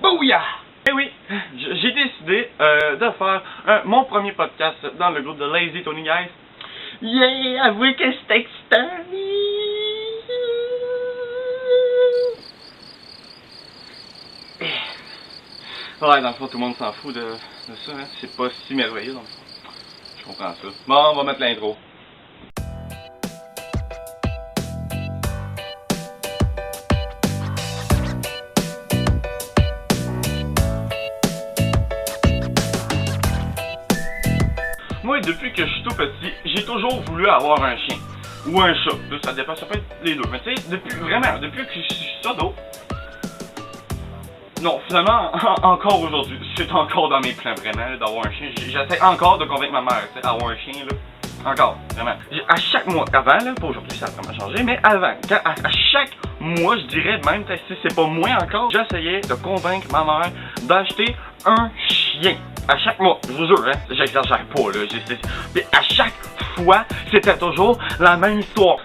Bouya! Eh oui, j'ai décidé de faire mon premier podcast dans le groupe de Lazy Tony Guys. Yeah, avouez que c'est excitant. Ouais, dans le fond, tout le monde s'en fout de ça, hein. C'est pas si merveilleux, dans le fond. Je comprends ça. Bon, on va mettre l'intro. Moi, depuis que je suis tout petit, j'ai toujours voulu avoir un chien. Ou un chat. Là, ça dépend, ça peut être les deux. Mais tu sais, depuis que je suis ado. Non, finalement, encore aujourd'hui, c'est encore dans mes plans, vraiment, d'avoir un chien. J'essaie encore de convaincre ma mère, tu sais, d'avoir un chien, là. Encore, vraiment. À chaque mois, avant, là, pas aujourd'hui, ça a vraiment changé, mais avant, à chaque mois, je dirais même, si c'est pas moins encore, j'essayais de convaincre ma mère d'acheter un chien. À chaque mois, je vous jure, hein, j'exagère pas, là. Mais à chaque fois, c'était toujours la même histoire.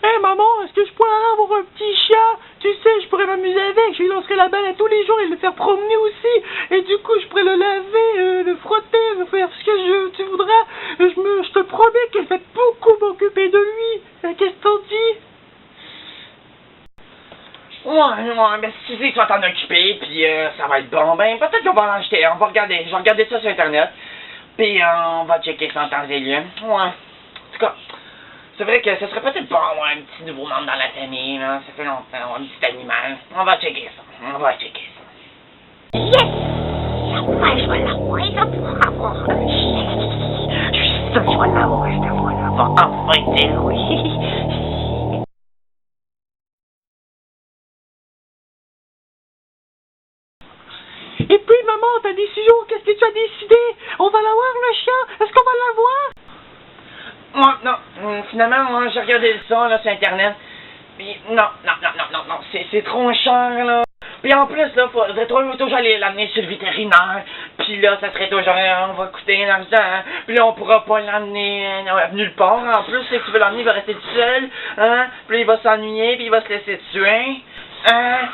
Hey maman, est-ce que je pourrais avoir un petit chat? Tu sais, je pourrais m'amuser avec, je lui lancerai la balle à tous les jours et le faire promener aussi. Et du coup, je pourrais le laver, le frotter, faire ce que tu voudras. Je te promets que je vais beaucoup m'occuper de lui. Qu'est-ce que t'en dis? Ouais, mais si tu vas t'en occuper, puis ça va être bon, ben peut-être qu'on va en acheter, je vais regarder ça sur internet, puis on va checker ça en temps et lieu. Ouais, en tout cas, c'est vrai que ce serait peut-être bon avoir un petit nouveau membre dans la famille, là, ça fait longtemps, un petit animal. On va checker ça, Yes! Ouais, je vais l'avoir pour avoir un chien. Je suis sûr que je vais l'avoir cette fois-là. Va enfin dire oui. Et puis maman, ta décision, qu'est-ce que tu as décidé? On va l'avoir le chien? Est-ce qu'on va l'avoir? Moi, non, finalement, moi, j'ai regardé ça, là, sur internet, puis non, c'est trop cher, là. Puis en plus, là, faudrait toujours aller l'amener chez le vétérinaire. Puis là, ça serait toujours, on va coûter un argent. Hein? Puis là, on pourra pas l'emmener nulle part. En plus, si tu veux l'emmener, il va rester tout seul. Hein? Puis là, il va s'ennuyer, puis il va se laisser tuer. Hein?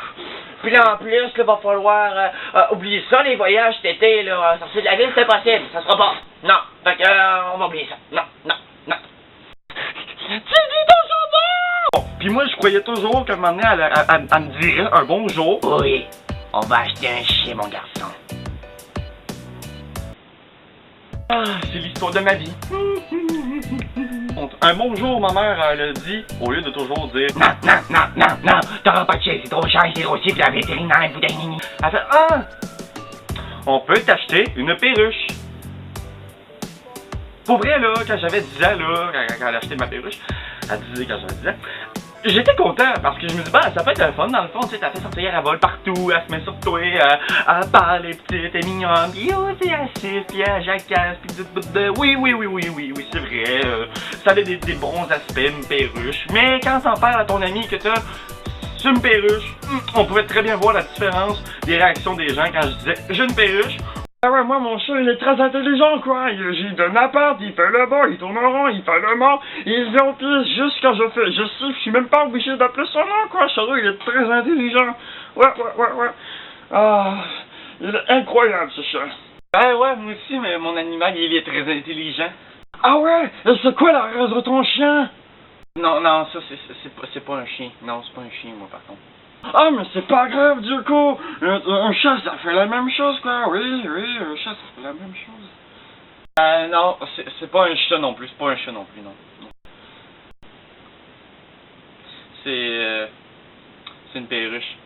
Puis là, en plus, là, va falloir oublier ça, les voyages cet été, là. Sortir de la ville, c'est impossible. Ça sera pas. Non. Fait que, on va oublier ça. Non. Tu dis ton jardin! Puis moi, je croyais toujours qu'à un moment donné, elle me dirait un bonjour. Oui, on va acheter un chien, mon garçon. Ah, c'est l'histoire de ma vie. Un bonjour, ma mère, elle a dit, au lieu de toujours dire Non, t'auras pas de chien, c'est trop cher, c'est grossier, puis la vétérinaire, vous donne. elle fait ah, on peut t'acheter une perruche. Pour vrai, là, quand j'avais 10 ans, là, quand elle a acheté ma perruche, elle disait quand j'avais 10 ans, j'étais content parce que je me dis, bah, ça peut être fun dans le fond, tu sais, t'as fait sortir, elle vole partout, elle se met sur toi, elle parle, les petites, elle est mignonne, pis oh, c'est assise, pis elle jacasse, pis oui, c'est vrai, ça a des bons aspects, une perruche, mais quand t'en parles à ton ami que t'as c'est une perruche, on pouvait très bien voir la différence des réactions des gens quand je disais, j'ai une perruche. Ah ouais, moi, mon chat, il est très intelligent, quoi. J'ai donne la patte, il fait le bas, il tourne en rond, il fait le mort, il vient au pied juste quand je fais. Je suis même pas obligé d'appeler son nom, quoi. Shadow, il est très intelligent. Ouais. Ah, il est incroyable, ce chat. Ben ouais, moi aussi, mais mon animal, il est très intelligent. Ah ouais? Et c'est quoi la race de ton chien? Non, ça, c'est pas un chien. Non, c'est pas un chien, moi, par contre. Ah, mais c'est pas grave, du coup! Un chat, ça fait la même chose, quoi! Oui, un chat, ça fait la même chose. Non, c'est pas un chat non plus, non. C'est une perruche.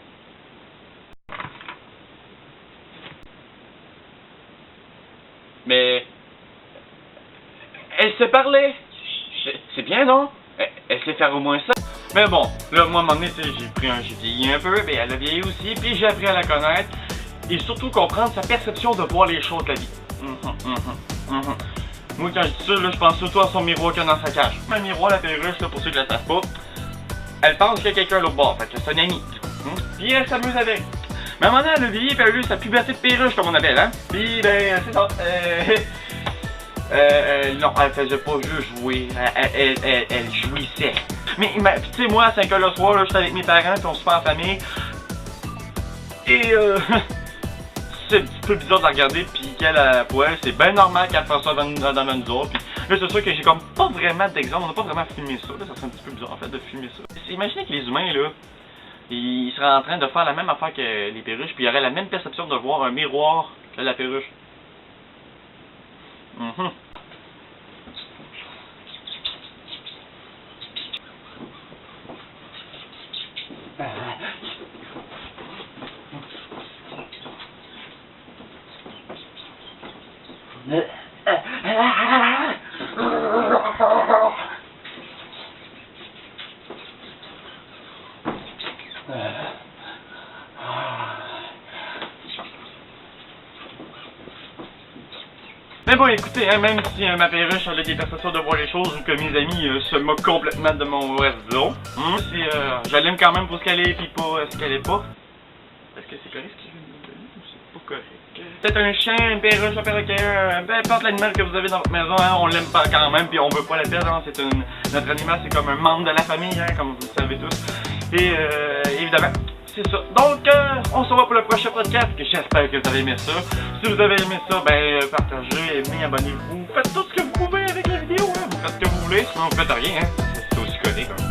Mais... elle sait parler! C'est bien, non? Elle sait faire au moins ça. Mais bon, là, moi, à un moment donné, j'ai vieilli un peu, mais elle a vieilli aussi, puis j'ai appris à la connaître, et surtout comprendre sa perception de voir les choses de la vie. Moi, quand je dis ça, là, je pense surtout à son miroir qu'il y a dans sa cage. Un miroir, la perruche, là, pour ceux qui la savent pas, elle pense qu'il y a quelqu'un à l'autre bord, fait que c'est un ami, du coup. Puis elle s'amuse avec. Mais à un moment donné, elle a vieilli, puis elle a eu sa puberté de perruche, comme on appelle, hein. Puis, ben, c'est ça, non, elle faisait pas juste jouer, elle jouissait. Mais tu sais, moi, à 5h le soir, là, j'étais avec mes parents, puis on se fait en famille. Et c'est un petit peu bizarre de la regarder, puis qu'elle a poil, c'est bien normal qu'elle fasse ça dans nous autres. Puis là, c'est sûr que j'ai comme pas vraiment d'exemple, on n'a pas vraiment filmé ça, là, ça serait un petit peu bizarre en fait de filmer ça. Imaginez que les humains, là, ils seraient en train de faire la même affaire que les perruches, puis ils auraient la même perception de voir un miroir que la perruche. Mais bon, écoutez, hein, même si ma perruche a des perceptions de voir les choses ou que mes amis se moquent complètement de mon réseau, je l'aime quand même pour ce qu'elle est et pas ce qu'elle est pas. Est-ce que c'est correct ce que je viens de donner ou c'est pas correct? Peut-être un chien, une perruche, un perroquet, peu importe l'animal que vous avez dans votre maison, hein, on l'aime pas quand même puis on veut pas la perdre. Hein, notre animal, c'est comme un membre de la famille, hein, comme vous le savez tous. Et évidemment, c'est ça. Donc, on se revoit pour le prochain podcast, que j'espère que vous avez aimé ça. Si vous avez aimé ça, ben, partagez, aimez, abonnez-vous. Faites tout ce que vous pouvez avec la vidéo, hein. Vous faites ce que vous voulez, sinon vous faites rien, hein. C'est aussi connu comme ça.